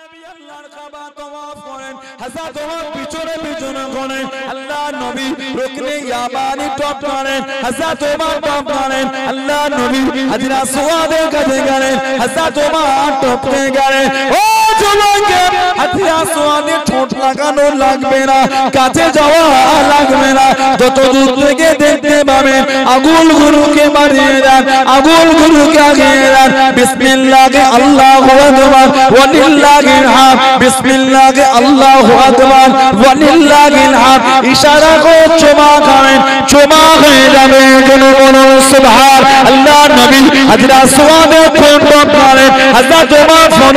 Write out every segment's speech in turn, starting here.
নবী আল্লাহর কাবা তওয়াফ করেন, হযরত ওমর পিছনে পিছনে করেন, আল্লাহ নবী রুকনে ইয়ামানি টপ করেন, হযরত ওমর টপ করেন, আল্লাহ নবী হাজরা সুওয়াদের কাছে গেলেন, হযরত ওমর টপকে গেলেন। ও যুবকের হাজরা সুওয়াদের ঠোঁট লাগানো লাগবে না, কাছে যাওয়া লাগবে না, যত দূর থেকে দেখতে পাবেন আগুল গুরুকে মারিয়ে দেন, আগুল গুরুকে আগিয়ে দেন। বিসমিল্লাহে আল্লাহু আকবার ওয়া লিল্লাহিল হামদ, বিসমিল্লাহে আল্লাহু আকবার ওয়া লিল্লাহিল হামদ। ইশারা করে চুমা খাবেন, চুমা হয়ে যাবে কোন কোন সুবহান আল্লাহ। নবী হযরত সুওয়াদের ফোন করেন, হযরত ওমর ফোন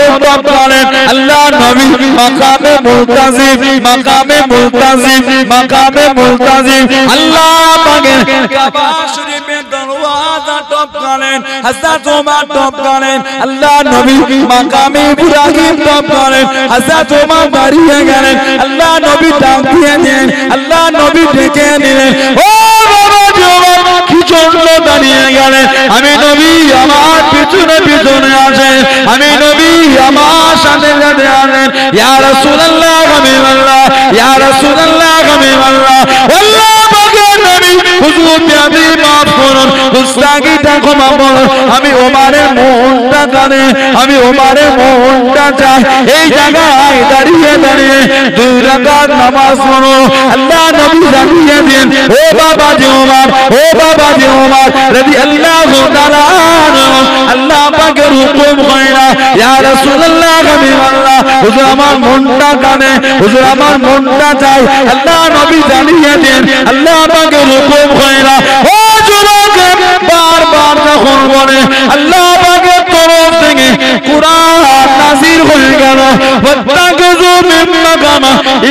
করেন, আল্লাহ নবী মাকামে মুলতাজিম, মাকামে মুলতাজিম, মাকামে মুলতাজিম আল্লাহ পাকের কাবা শরীফের দরওয়াজা টপ করেন, হযরত ওমর টপ করেন, আল্লাহ নবী মাকামে ইব্রাহিম টপ করেন, হযরত ওমর দাঁড়িয়ে গেলেন, আল্লাহ নবী ডাক দিয়ে দেন, আল্লাহ নবী ডেকে নিলেন। ও বাবা জওয়ান কি জন্য দাঁড়িয়ে গেলেন? আমি নবী আমার পিছনে পিছনে আসেন, আমি নবী আমার সাথে সাথে আসেন। ইয়া রাসূলুল্লাহ হাবিবাল্লাহ, ইয়া রাসূলুল্লাহ হাবিবাল্লাহ, আল্লাহ পাকের নবী হুজুর আপনি মাফ করুন, গুস্তাখিটা ক্ষমা করুন। আমি ওমরের মনটা জানে, আমি ওমরের মনটা চাই। এই জায়গায় দাঁড়িয়ে দাঁড়িয়ে 2 রাকাত নামাজ পড়ো। আল্লাহ নবী জানিয়ে দেন, ও বাবা জি ওমর, ও বাবা জি ওমর রাদিয়াল্লাহু তাআলা আল্লাহ পাকের হুকুম হয় না। ইয়া রাসূলুল্লাহ হাবিবাল্লাহ, হুজুর আমার মনটা জানে, হুজুর আমার মনটা চাই। আল্লাহ নবী জানিয়ে দেন, আল্লাহ পাকের হুকুম হয় না। ও যুবক বারবার যখন বলে আল্লাহ পাকের তরফ থেকে কুরআন নাযিল হয়ে গেল, ওয়াত্তাকিযু মিন মাকাম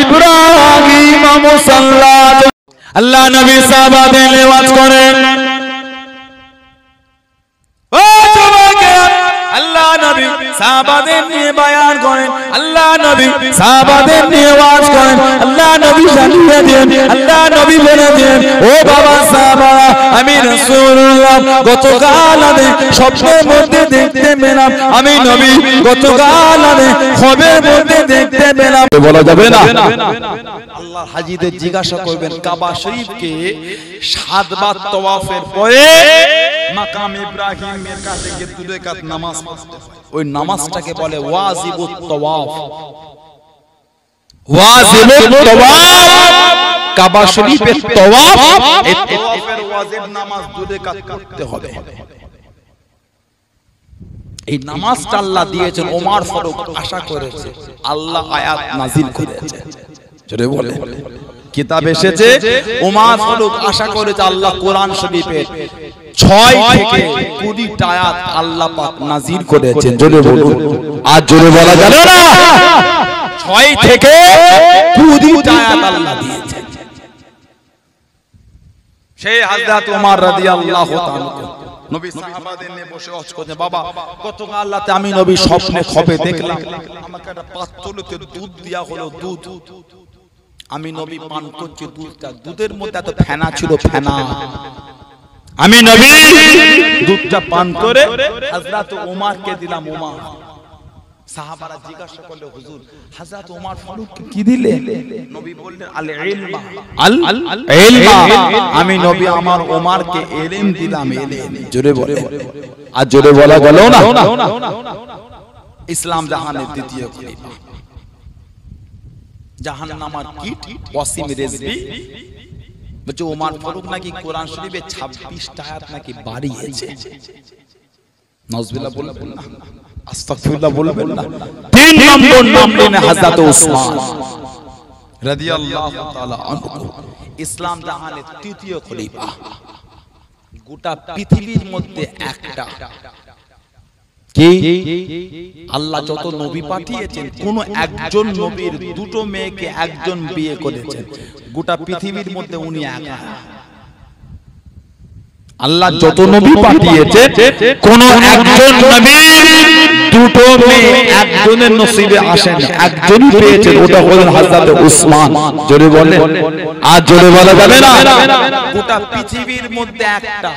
ইব্রাহিম মুসাল্লা। আল্লাহ নবী সাহাবাদের লেওয়াজ করেন। ও যুবক আল্লাহ নবী সাহাবাদের নিয়ে বয়ান করেন, আল্লাহ নবী সাহাবাদের নিয়ে ওয়াজ করেন, আল্লাহ নবী জানিয়ে দেন, আল্লাহ নবী বলে দেন, ও বাবা সাহাবারা আমি রাসূলুল্লাহ গতকাল স্বপ্নের মধ্যে দেখতে পেলাম, আমি নবী গতকাল খবের মধ্যে দেখতে পেলাম। বলা যাবে না। আল্লাহ হাজীদের জিজ্ঞাসা করবেন কাবা শরীফকে 7 বার তওয়াফের পরে মাকাম ইব্রাহিমের কাছে গিয়ে 2 রাকাত নামাজ পড়তে হয়। ওই নামাজটাকে বলে ওয়াজিবুত তওয়াফ। ওয়াজিবুত তওয়াফ কাবা শরীফের তওয়াফ, এই তওয়াফের ওয়াজিব নামাজ 2 রাকাত পড়তে হবে। এই নামাজটা আল্লাহ দিয়েছেন, ওমর ফারুক আশা করেছে, আল্লাহ আয়াত নাযিল করেছে। জোরে বলে কিতাব এসেছে, ওমর ফারুক আশা করেছে আল্লাহ কোরআন শরীফের 6 থেকে 20টা আয়াত আল্লাহ পাক নাযিল করেছেন। জোরে বলুন, আর জোরে বলা যাবে না। 6 থেকে 20টা আয়াত আল্লাহ দিয়েছেন। সেই হযরত ওমর রাদিয়াল্লাহু তাআলা নবী সাহাবাদের নিয়ে বসে ওয়াজ করতেন, বাবা গতকাল রাতে আমি নবী স্বপ্নে খবে দেখলাম, আমাকে একটা পাত্রতে দুধ দেয়া হলো, দুধ আমি নবী পান করছি দুধটা, দুধের মধ্যে এত ফেনা ছিল, ফেনা আমি নবী দুধটা পান করে হযরত ওমরকে দিলাম। ওমর সাহাবারা জিজ্ঞাসা করলে হুজুর হযরত ওমর ফারুককে কি দিলে? নবী বললেন আল ইলমা, আল ইলমা, আমি নবী আমার ওমরকে ইলম দিলাম, ইলম। জোরে বলে আর জোরে বলা গেল না। ইসলাম জাহানের দ্বিতীয় খলিফা, জাহান্নামের কীট ওয়াসিম রেজভী বলছে ওমর ফারুক নাকি কোরআন শরীফে 26টা আয়াত নাকি বাড়িয়েছে। নাউজুবিল্লাহ বলবেন না, আস্তাগফিরুল্লাহ বলবেন না। 3 নম্বর নাম নেন হযরত ওসমান রাদিয়াল্লাহু তাআলা আনহু, ইসলাম জাহানের তৃতীয় খলিফা। গোটা পৃথিবীর মধ্যে একটা কি আল্লাহ যত নবী পাঠিয়েছেন কোন একজন নবীর 2টো মেয়েকে একজন বিয়ে করেছেন, গোটা পৃথিবীর মধ্যে উনি একা। আল্লাহ যত নবী পাঠিয়েছেন কোন একজন নবী 2টো মেয়ে একজনের নসিবে আসেন, একজনই পেয়েছেন, ওটা হলেন হযরত ওসমান। জোরে বলেন, আর জোরে বলা যাবে না। গোটা পৃথিবীর মধ্যে একটা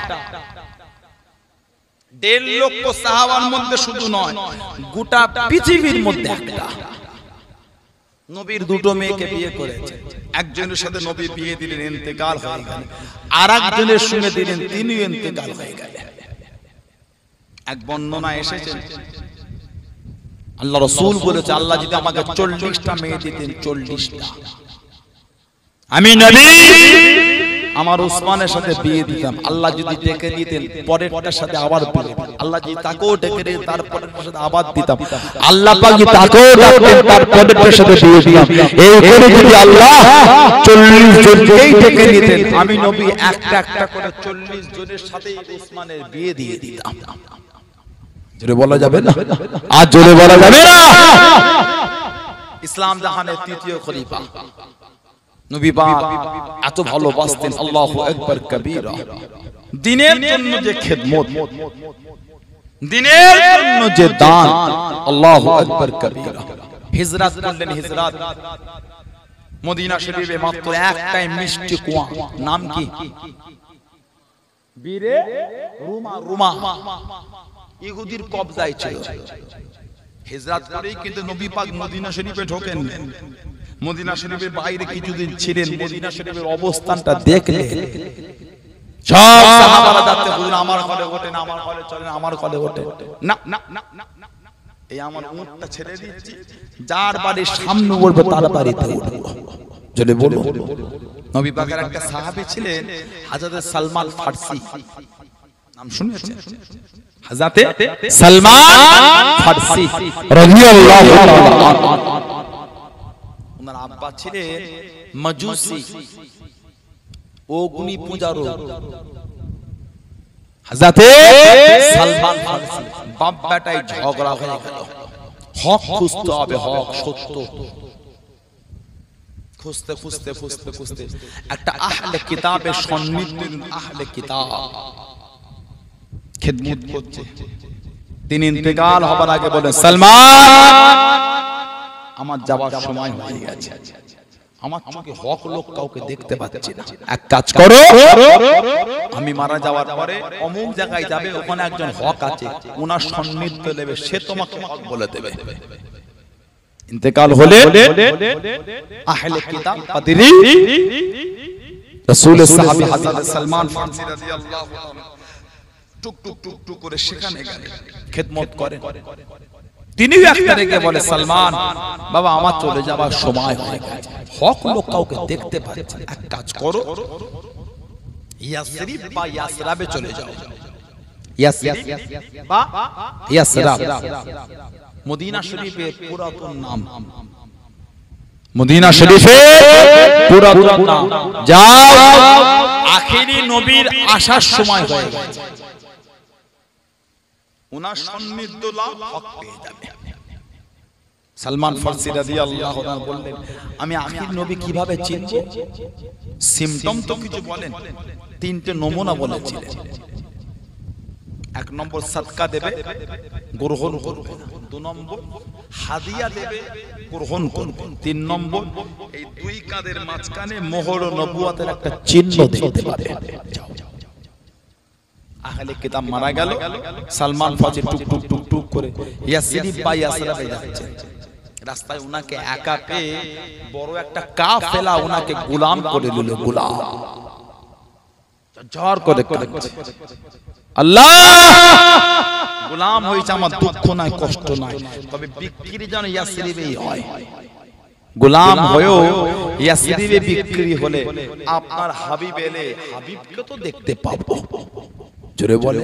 1.5 লক্ষ সাহাবার মধ্যে শুধু নয়, গোটা পৃথিবীর মধ্যে একটা নবীর দুটো মেয়েকে বিয়ে করেছে। একজনের সাথে নবী বিয়ে দিলেন, ইন্তেকাল হয়ে গেল। আরেকজনের সঙ্গে দিলেন, তিনিও ইন্তেকাল হয়ে গেলেন। এক বর্ণনা এসেছে, আল্লাহ রাসূল বলেছে, আল্লাহ যদি আমাকে 40টা মেয়ে দিতেন, 40টা আমি নবী আমার উসমানের সাথে বিয়ে দিতাম। আল্লাহ যদি ডেকে দিতেন, পরেরটার সাথে আবার বিয়ে দিতাম। আল্লাহ যদি তাকেও ডেকে দিতেন, তারপরেরটার সাথে আবার দিতাম। আল্লাহ পাক যদি তাকেও ডাকতেন, তারপরেরটার সাথে বিয়ে দিতাম। এই করে যদি আল্লাহ 40 জনকেই ডেকে দিতেন, আমি নবী একটা একটা করে 40 জনের সাথে উসমানের বিয়ে দিয়ে দিতাম। জোরে বলা যাবে না? আর জোরে বলা যাবে না? ইসলাম জাহানের তৃতীয় খলিফা নবী পাক এত ভালোবাসতেন, আল্লাহু আকবার কবীরা। দ্বীনের জন্য যে খিদমত, দ্বীনের জন্য যে দান, আল্লাহু আকবার কবীরা। হিজরত করলেন, হিজরত মদিনা শরীফে মাত্র একটাই মিষ্টি কুয়া, নাম কি? বীরে রুমা। রুমা ইহুদির কবজায় ছিল। হিজরত করেই কিন্তু নবী পাক মদিনা শরীফে ঢোকেন। মদিনা শরীফের বাইরে কিছুদিন ছিলেন। মদিনা শরীফের অবস্থানটা দেখলে সব সাহাবারা যাচ্ছে, হুজুর আমার ঘরে ওঠেন, আমার ঘরে চলেন, আমার ঘরে ওঠেন। না না না, এই আমার উটটা ছেড়ে দিচ্ছি, যার বাড়ির সামনে উঠবে তার বাড়িতে উঠবো। যদি বলো, নবী পাকের একটা সাহাবী ছিলেন হযরত সালমান ফারসি, নাম শুনেছেন? হযরত সালমান ফারসি রাদিয়াল্লাহু তাআলা আনহু। ওনার আব্বা ছিলেন মাজুসি, অগ্নি পূজারী। হযরত সালমান ফারসি বাপ বেটায় ঝগড়া হয়ে গেল। হক খুঁজতে হবে, হক সত্য খুঁজতে খুঁজতে খুঁজতে খুঁজতে একটা আহলে কিতাবের সন্নিধ্য, আহলে কিতাব খিদমত করছে। তিনি ইন্তেকাল হবার আগে বলেন, সালমান আমার যাওয়ার সময় হয়ে গেছে, আমার চোখে হক লোক কাউকে দেখতে পাচ্ছি না। এক কাজ করো, আমি মারা যাওয়ার পরে অমুক জায়গায় যাবে, ওখানে একজন হক আছে, ওনার সান্নিধ্য নেবে, সে তোমাকে হক বলে দেবে। ইন্তেকাল হলে আহলে কিতাব পাদ্রী রাসূলের সাহাবী হযরত সালমান ফারসি রাদিয়াল্লাহু তাআলা টুক টুক টুক টুক করে সেখানে গেলেন, খিদমত করেন। তিনিও একটা রেখে বলে, সালমান বাবা আমার চলে যাওয়ার সময় হয়ে গেছে, হক লোক কাউকে দেখতে পাচ্ছি না, এক কাজ করো, ইয়াসরিব বা ইয়াসরাবে চলে যাও। ইয়াসরিব বা ইয়াসরাব মদিনা শরীফের পুরাতন নাম। মদিনা শরীফের পুরাতন নাম। যাও, আখেরি নবীর আসার সময় হয়ে গেছে, ওনার সান্নিধ্য লাভ, হক পেয়ে যাবে। সালমান ফারসি রাদিয়াল্লাহু তাআলা বললেন, আমি আখির নবী কিভাবে চিনব? সিম্পটম তো কিছু বলেন, তিনটে নমুনা বলেছিলেন। 1 নম্বর সাদকা দেবে, গ্রহণ করবে। 2 নম্বর হাদিয়া দেবে, গ্রহণ করবে। 3 নম্বর এই দুই কাঁধের মাঝখানে মোহর নবুয়তের একটা চিহ্ন দেখতে পাবে। আহলে কিতাব মারা গেল, সালমান ফারসি টুক টুক টুক টুক করে ইয়াসরিব বা ইয়াসরাবে যাচ্ছে। রাস্তায় উনাকে একা পেয়ে বড় একটা কাফেলা উনাকে গোলাম করে নিল। গোলাম ঝড় করে কাঁদছে, আল্লাহ গোলাম হয়েছে, আমার দুঃখ নাই, কষ্ট নাই, তবে বিক্রি যেন ইয়াসরিবেই হয়। গোলাম হয়েও ইয়াসরিবে বিক্রি হলে আপনার হাবিব এলে হাবিবকে তো দেখতে পাবো। জোরে বলে,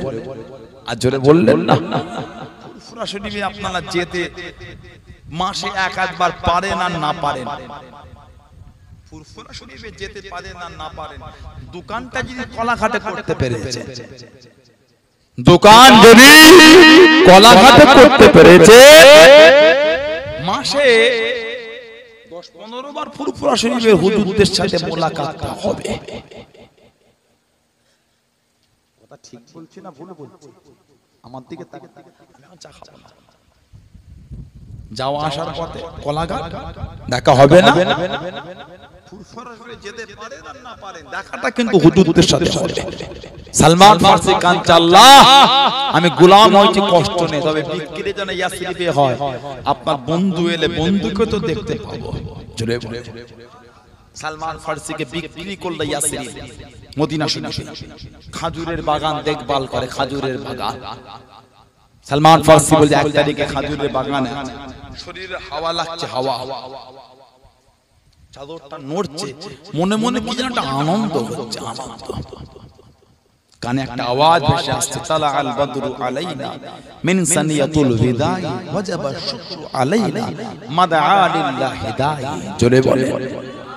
আর জোরে বললেন না। ফুরফুরা শরীফে আপনারা যেতে মাসে 1-2 বার পারেন আর না পারেন, ফুরফুরা শরীফে যেতে পারেন আর না পারেন, দোকানটা যদি কলাঘাটে করতে পেরেছে, দোকান যদি কলাঘাটে করতে পেরেছে, মাসে 10-15 বার ফুরফুরা শরীফের হুজুরদের সাথে মোলাকাত হবে। কথা ঠিক বলছি না ভুল বলছি? আমার দিকে তাকান, আমি চা খাবো না। যাওয়া আসার পথে কলাঘাট দেখা হবে না, ফুরফুরা করে যেতে পারেন আর না পারেন, দেখাটা কিন্তু হুজুরদের সাথে হবে। সালমান ফারসি কাঁদছে, আল্লাহ আমি গোলাম হয়েছি কষ্ট নেই, তবে বিক্রি যেন ইয়াসরিবে হয়, আপনার বন্ধু এলে বন্ধুকে তো দেখতে পাবো। জোরে বলে সালমান ফারসিকে বিক্রি করলো ইয়াসরিব মদিনা শরীফে, খাজুরের বাগান দেখভাল করে, খাজুরের বাগান। সালমান ফারসি বলে 1 তারিখে খাজুরের বাগানে শরীরে হাওয়া লাগছে, হাওয়া চাদরটা নড়ছে, মনে মনে কি যেন একটা আনন্দ হচ্ছে, আনন্দ। কানে একটা আওয়াজ ভেসে আসছে, তালা আল বদরু আলাইনা মিন সানিয়াতুল বিদাই ওয়াজাবা শুকরু আলাইনা মাদআ লিল্লাহি দাই। জোরে বলে,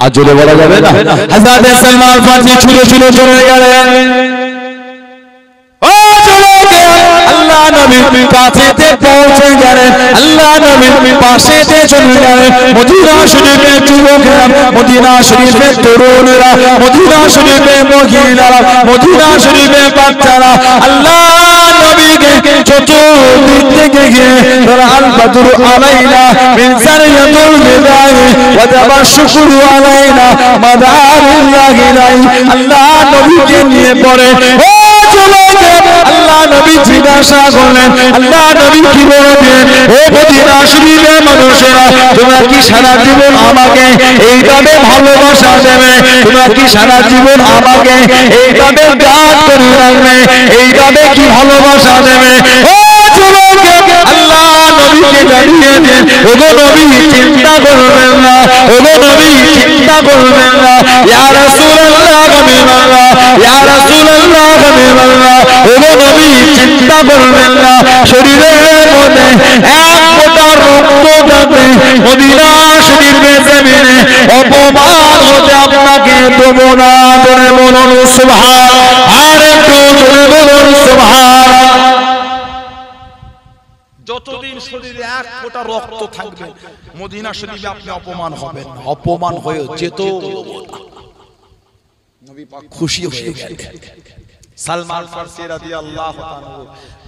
আর জোরে বলা যাবে না? হযরত সালমান ফারসি ছুটে ছুটে চলে গেলেন, ও চলে গেলেন, আল্লাহ নবীর কাছেতে পৌঁছে গেলেন, আল্লাহ নবীর পাশেতে চলে গেলেন। মদিনা শরীফের যুবকেরা, মদিনা শরীফের তরুণেরা, মদিনা শরীফের মহিলারা, মদিনা শরীফের বাচ্চারা আল্লাহ নবীকে চতুর্দিক থেকে ঘিরে আল বদরু আলাইনা মিন সানিয়াতুল বিদাই ওয়াজাবা শুকরু আলাইনা মাদআ লিল্লাহি দাই। আল্লাহ নবীকে নিয়ে পড়ে ও চলে আল্লাহ নবী জিজ্ঞাসা করলেন, আল্লাহ নবী কি বলবেন? ও মদিনা শরীফের মানুষেরা, তোমরা কি সারা জীবন আমাকে এইভাবে ভালোবাসা দেবে? তোমরা কি সারা জীবন আমাকে এইভাবে গান করে রাখবে? এইভাবে কি ভালোবাসা দেবে? ও যুবক, আল্লাহ নবীকে জানিয়ে দেন, ওগো নবী চিন্তা করবেন না, ওগো নবী চিন্তা করবেন না। ইয়া রাসূলুল্লাহ হাবিবাল্লাহ, ইয়া রাসূলুল্লাহ হাবিবাল্লাহ, ওগো নবী চিন্তা করবেন না। শরীরের মধ্যে এক ফোঁটা রক্ত যাতে মদিনা শরীফের জমিনে অপমান হতে আপনাকে দেব না। জোরে বলুন সুবহান, আর একটু জোরে বলুন সুবহান। যতদিন শরীরে এক ফোঁটা রক্ত থাকবে মদিনা শরীফে আপনি অপমান হবেন না, অপমান হয়ে যেত। নবী পাক খুশি হয়ে গেলেন। সালমান ফারসি রাদিয়াল্লাহু তাআলা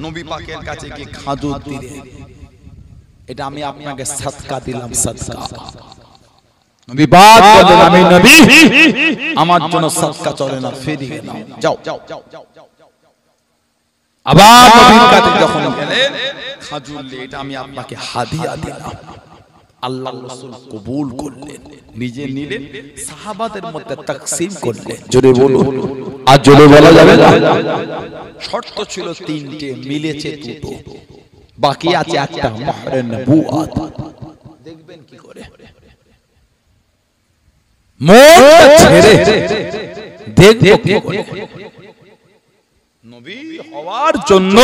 নবী পাকের কাছে গিয়ে খাজুর দিলেন, এটা আমি আপনাকে সাদকা দিলাম, সাদকা। নবী পাক বললেন, আমি নবী, আমার জন্য সাদকা চলে না, ফিরিয়ে নাও, যাও। আবার নবীর কাছে যখন গেলেন, খাজুর নিয়ে, এটা আমি আপনাকে হাদিয়া দিলাম। আল্লাহ রাসূল কবুল করলেন, নিজে নিলেন, সাহাবাদের মধ্যে তাকসীম করলেন। জোরে বলুন, আর জোরে বলা যাবে না? শর্ত ছিল 3টে, মিলেছে 2টো, বাকি আছে একটা, মোহরে নবুয়ত। দেখবেন কি করে মোহর ছেড়ে দেখব কি করে নবী হওয়ার জন্য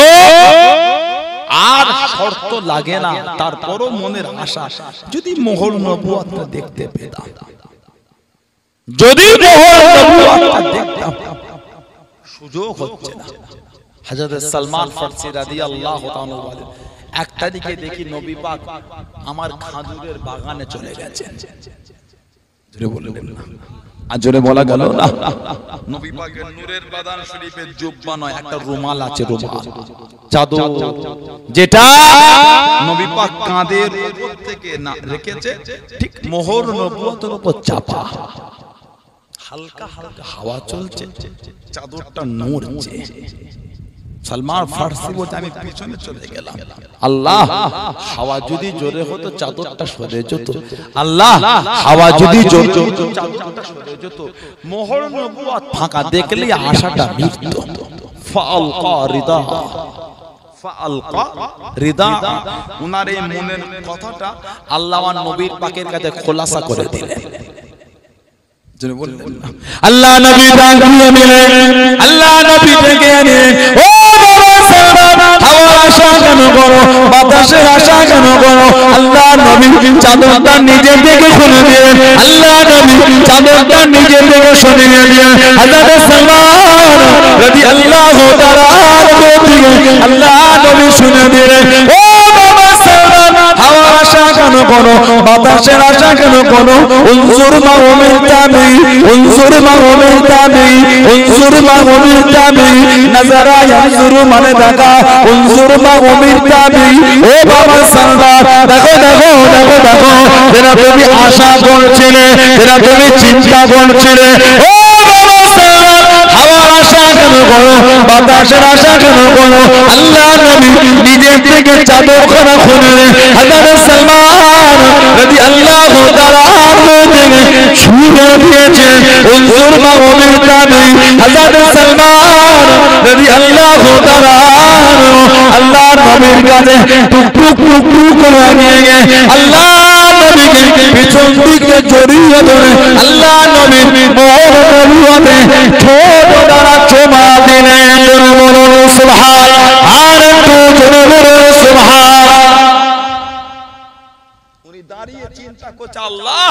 আর শর্ত লাগে না, তারপরও মনের আশা, যদি মোহর নবুয়তটা দেখতে পেতাম, যদি মোহর নবুয়তটা দেখতাম। সুযোগ হচ্ছে না। হযরত সালমান ফারসি রাদিয়াল্লাহু তাআলা বলেন, 1 তারিখে দেখি নবী পাক আমার খাজুরের বাগানে চলে গেছেন। জোরে বললেন না, আর জোরে বলা গেল না? নবী পাকের নূরের বাদান শরীফের জুব্বা নয়, একটা রুমাল আছে, রুমাল, চাদর, যেটা নবী পাক কাঁধের উপর থেকে না রেখেছে, ঠিক মোহর নবুয়তের উপর চাপা, হালকা হালকা হাওয়া চলছে, চাদরটা নড়ছে। সালমান ফারসি বলতে, আমি পিছনে চলে গেলাম, আল্লাহ হাওয়া যদি জোরে হতো চাদরটা সরে যেত, আল্লাহ হাওয়া যদি জোরে হতো চাদরটা সরে যেত। মোহর নবুয়ত ফাঁকা দেখলেই আশাটা মিটতো। ফাআলকা রিদা, ফাআলকা রিদা, উনার এই মনের কথাটা আল্লাহ আর নবীর পাকের কাছে খোলাসা করে দিলেন। আল্লাহ নবী ডাকিয়ে নিলেন, আল্লাহ নবী ডেকে আনেন, ও হাওয়া আশা কেন করো, বাতাসে আশা কেন করো? আল্লাহ নবী চাদরটা নিজে থেকে শুনে দিলেন, আল্লাহ নবী চাদরটা নিজে থেকে শুনে দিলেন। হযরত সালমান রাদিয়াল্লাহু তাআলা আল্লাহ নবী শুনে দিলেন, ও বাবা সালমান, হাওয়া আশা কেন করো বাতাসের আশা কেন করো উনসুর মা উমির তাবি উনসুর মা উমির তাবি উনসুর মা উমির তাবি নজরা ইয়ানসুরু মানে দেখা উনসুর মা উমির তাবি ও বাবা সালমান দেখো দেখো দেখো দেখো যেটা তুমি আশা করছিলে যেটা তুমি চিন্তা করছিলে ও বাবা সালমান হাওয়ার আশা কেন করো বাতাসের আশা কেন করো আল্লাহ নবী নিজের থেকে চাদরখানা খুলে হযরত সালমান রাদিয়াল্লাহু তাআলা থেকে ছুঁড়ে দিয়েছে উনসুর মা উমির তাবি হযরত সালমান রাদিয়াল্লাহু তাআলা আল্লাহ নবীর কাছে টুক টুক টুক টুক করে নিয়ে গিয়ে আল্লাহ নবীকে পিছন দিকে জড়িয়ে ধরে আল্লাহ নবীর মোহরে ছোট দ্বারা চুমা দিলেন বলুন সুবহান আর একটু জোরে বলুন সুবহান উনি দাঁড়িয়ে চিন্তা করছে আল্লাহ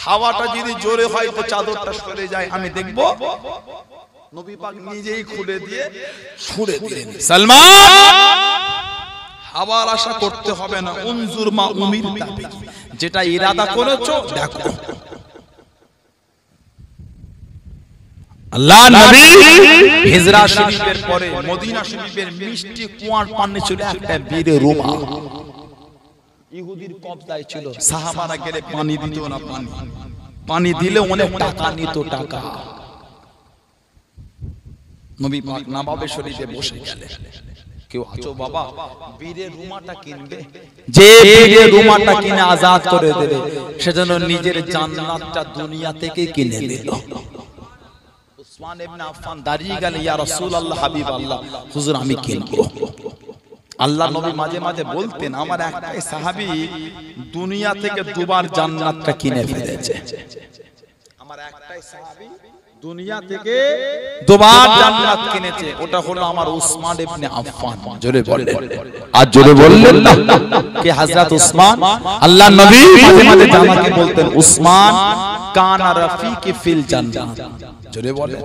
হাওয়াটা যদি জোরে হয় তো চাদরটা সরে যায় আমি দেখব নবী পাক নিজেই খুলে দিয়ে ছুঁড়ে দিলেন সালমান হাওয়ার আশা করতে হবে না উনজুর মা উমির তাবি যেটা ইরাদা করেছো দেখো আল্লাহ নবী হিজরা শরীফের পরে মদিনা শরীফের মিষ্টি কুয়ার পানি ছিল একটা বীরে রুমা ইহুদির কবজায় ছিল সাহাবারা গেলে পানি দিত না পানি দিলে অনেক টাকা নিত টাকা নবী পাক নবাবে শরীফে বসে গেলেন কেউ আছো বাবা বীরের রুমাটা কিনবে যে বীরের রুমাটা কিনে আজাদ করে দেবে সেজন্য নিজের জান্নাতটা দুনিয়া থেকে কিনে নিল উসমান ইবনে আফফান দাঁড়িয়ে গেলেন ইয়া রাসূলুল্লাহ হাবিবাল্লাহ হুজুর আমি কিনবো আল্লাহ নবী মাঝে মাঝে বলতেন আমার একটাই সাহাবী দুনিয়া থেকে দুবার জান্নাতটা কিনে ফেলেছে আমার একটাই সাহাবী দুনিয়া থেকে দুবার জান্নাত কিনেছে ওটা হলো আমার উসমান ইবনে আফফান জোরে বললেন আর জোরে বললেন না কে হযরত উসমান আল্লাহ নবী মাঝে মাঝে জামাকে বলতেন উসমান কানা রাফিকি ফিল জান্নাত জোরে বলেন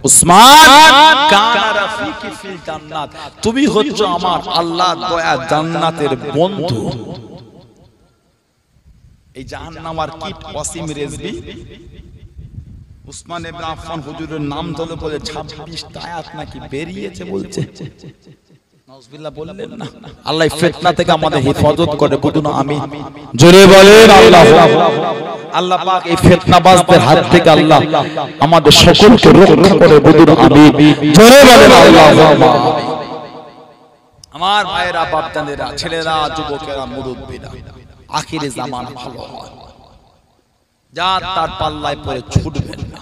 উসমান কানা রাফিকি ফিল জান্নাত তুমি হচ্ছো আমার আল্লাহর দয়া জান্নাতের বন্ধু এই জাহান্নাম আর কি ওয়াসিম রেজভি উসমান ইবনে আফফান হুজুরের নাম ধরে বলে 26টা আয়াত নাকি বেরিয়েছে বলছে নাউজুবিল্লাহ বললেন না আল্লাহ ফিতনা থেকে আমাদের হেফাজত করে বলুন আমিন জোরে বলেন আল্লাহ আল্লাহ পাক এই ফিতনাবাজদের হাত থেকে আল্লাহ আমাদের সকলকে রক্ষা করে বলুন আমিন জোরে বলেন আল্লাহুম্মা আমার ভাইরা বাপদাদেরা ছেলেরা যুবকেরা মুরব্বিরা আখিরে জামানা ভালো হয় যা তার পাল্লায় পড়ে ছুটবেন না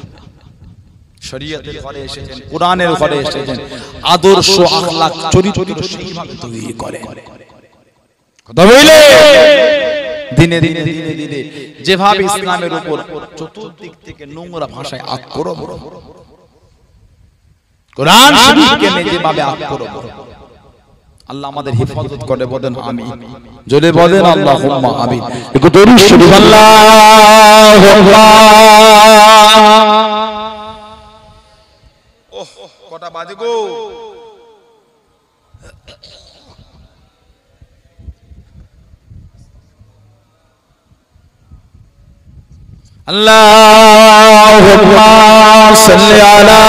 শরীয়তের ঘরে এসেছেন কোরআনের ঘরে এসেছেন আদর্শ আখলাক চরিত্র সেইভাবে তৈরি করে কথা বলে দিনে দিনে দিনে দিনে যেভাবে ইসলামের উপর চতুর্দিক থেকে নোংরা ভাষায় আক্রমণ কোরআন শরীফকে যেভাবে আক্রমণ আল্লাহ আমাদের হেফাজত করে বলেন আমিন জোরে বলেন আল্লাহুম্মা আমিন একটু দরুদ শরীফ আল্লাহুম্মা ওহ কটা বাজে গো আল্লাহুম্মা সাল্লি আলা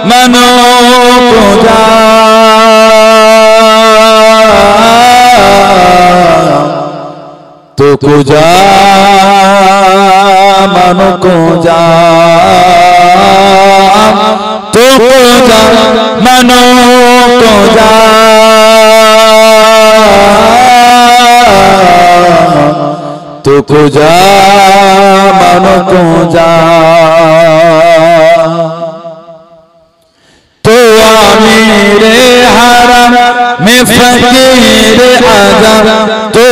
मनो को जा तो को जा मनो को जा तो को जा मनो को जा तो को जा मनो को जा में फकीर आज़म तो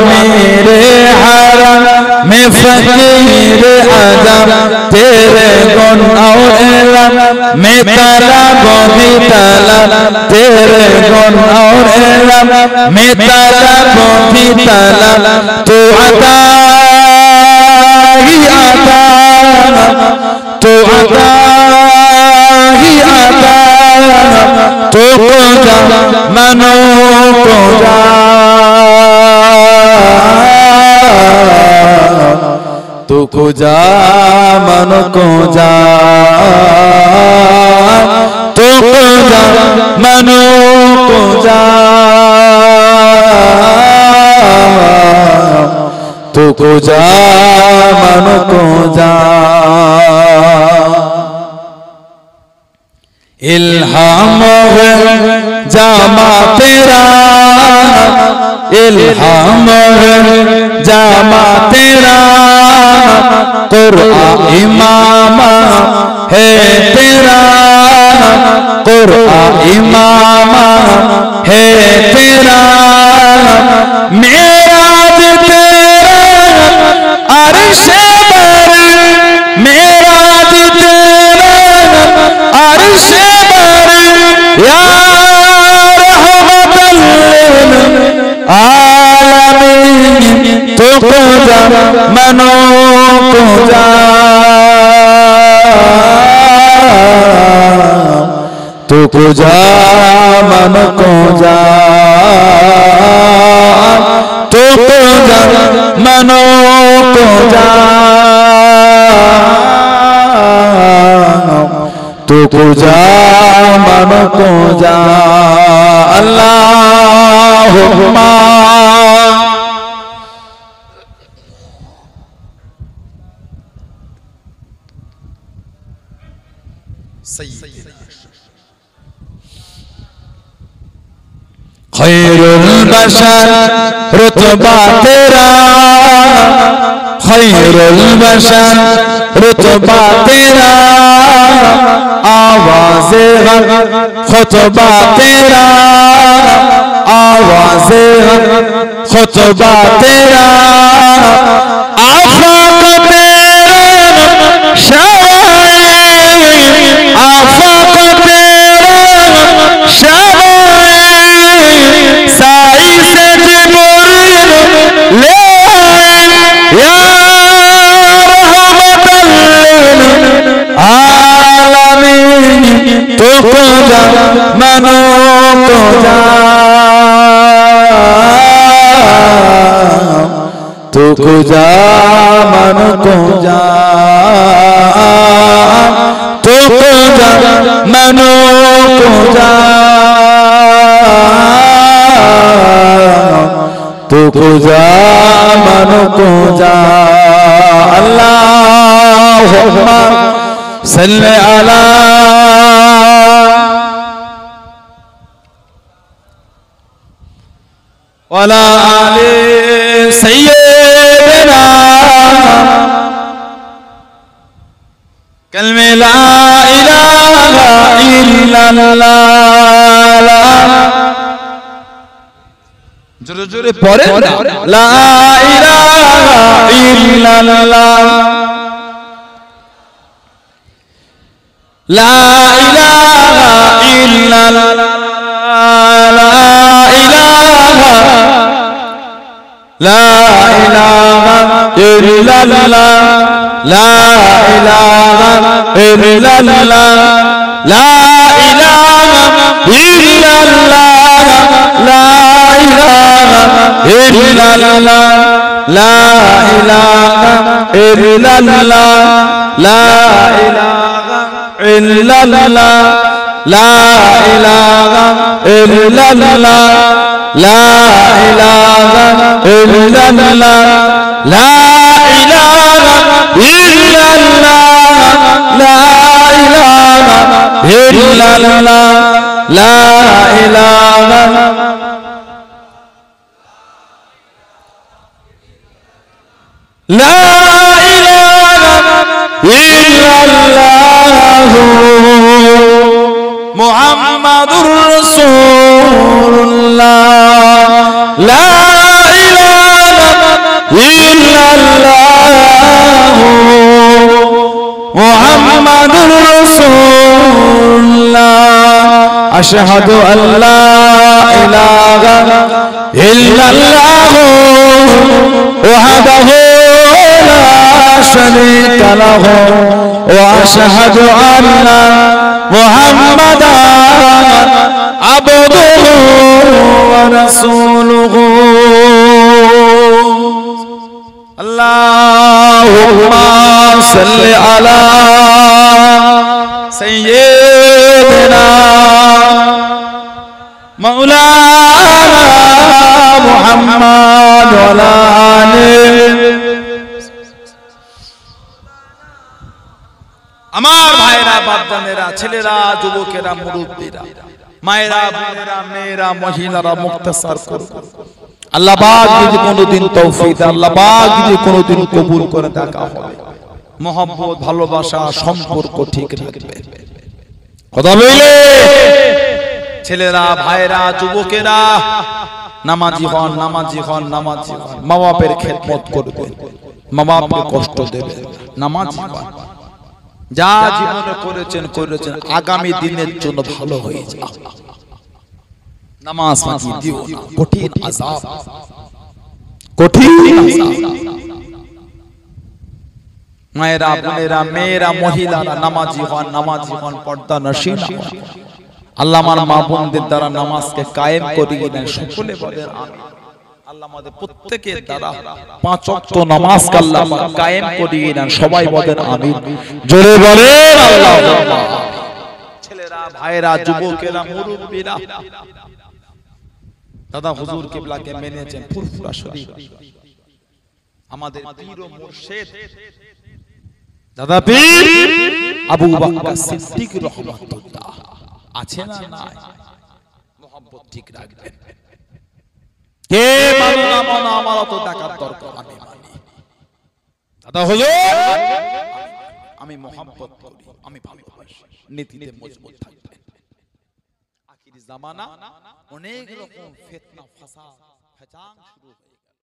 मेरे हरम में फकीर आज़म तेरे गुण और इल्म में तलब भी तलब तेरे गुण और इल्म में तलब भी तलब तो अता मनो को जा तू को जा मनो को जा तू को जा मनो को जा तू को जा मनो को जा इल्हाम है जामा तेरा इल्हाम है जामा तेरा कुरआन इमाम है तेरा कुरआन इमाम है तेरा मेराज तेरा अर्श पर मेराज तेरा अर्श पर या रहमतल आलमीन तू को जा मनो को जा तू को जा मन को जा तू को जा मनो को जा तू को जा मन को जा अल्लाहुम्मा खैरुल बशर रुतबा तेरा खैरुल बशर रुतबा तेरा आवाज़े हक खुतबा तेरा आवाज़े हक खुतबा तेरा आफाक तेरा शावाए आफाक तेरा शावाए साई से जिब्रील ले या रहमतल आलमीन तू को जा मनो को जा तू को जा मन को जा तू को जा मनो को जा तू को जा मन को जा अल्लाहुम्मा सल्ली अला वाला आले सय्यदना कलमे ला इलाहा इल्लल्लाह जोरे जोरे पढ़े ला इलाहा इल्लल्लाह ला इलाहा इल्लल्लाह ला इलाहा इल्लल्लाह ला इलाहा इल्लल्लाह ला इलाहा इल्लल्लाह ला इलाहा इल्लल्लाह ला इलाहा इल्लल्लाह ला इलाहा इल्लल्लाह ला इलाहा इल्लल्लाह ला इलाहा इल्लल्लाह ला इलाहा इल्लल्लाह ला इलाहा इल्लल्लाह ला इलाहा ला इलाहा इल्लल्लाह मुहम्मदुर रसूलुल्लाह ला इलाहा इल्लल्लाह मुहम्मदुर रसूलुल्लाह अशहदु अल्ला इलाहा इल्लल्लाह वहदहु ला शरीका लहु व अशहदु अन्ना मुहम्मदन अब्दुहु ورسوله اللهم صل على سيدنا مولانا محمد وعلى آله আমার ভাইরা বাপজানেরা ছেলেরা যুবকেরা মুরব্বীরা মায়েরা বোনেরা মেয়েরা মহিলারা মুক্তাসার করুন আল্লাহ পাক যদি কোনোদিন তৌফিক দেন আল্লাহ পাক যদি কোনোদিন কবুল করে দেখা হবে মহব্বত ভালোবাসা সম্পর্ক ঠিক রাখবে কথা বলে ছেলেরা ভাইরা যুবকেরা নামাজি হন নামাজি হন নামাজি হন মা বাপের খেদমত করবে মা বাপকে কষ্ট দেবে নামাজি হন যা জীবনে করেছেন করেছেন আগামী দিনের জন্য ভালো হয়ে যাবে নামাজ ফাঁকি দিও না কঠিন আযাব কঠিন আযাব মায়েরা বোনেরা মেয়েরা মহিলারা নামাজি হন পর্দানশীল হন আল্লাহ আমার মা বোনদের দ্বারা নামাজকে কায়েম করিয়ে দেন সকলে বলেন আমিন আল্লাহ আমাদের প্রত্যেকের দ্বারা পাঁচ ওয়াক্ত নামাজকে আল্লাহ পাক কায়েম করিয়ে দেন সবাই বলেন আমিন জোরে বলেন আল্লাহুম্মা ছেলেরা ভাইরা যুবকেরা মুরব্বিরা দাদা হুজুর কিবলাকে মেনেছেন ফুরফুরা শরীফ আমাদের পীর ও মুর্শিদ দাদা পীর আবু বকর সিদ্দিক রাহমাতুল্লাহ আছে না নাই মোহাম্মত ঠিক রাখবেন কে মানে না মানে আমার তো টাকার দরকার আমি মানি দাদা হুজুর আমি মোহাম্মত করি আমি ভালোবাসি নীতিতে মজবুত থাকবেন আখিরি জামানা অনেক রকম ফিতনা ফাসাদ ফেচাং শুরু হয়ে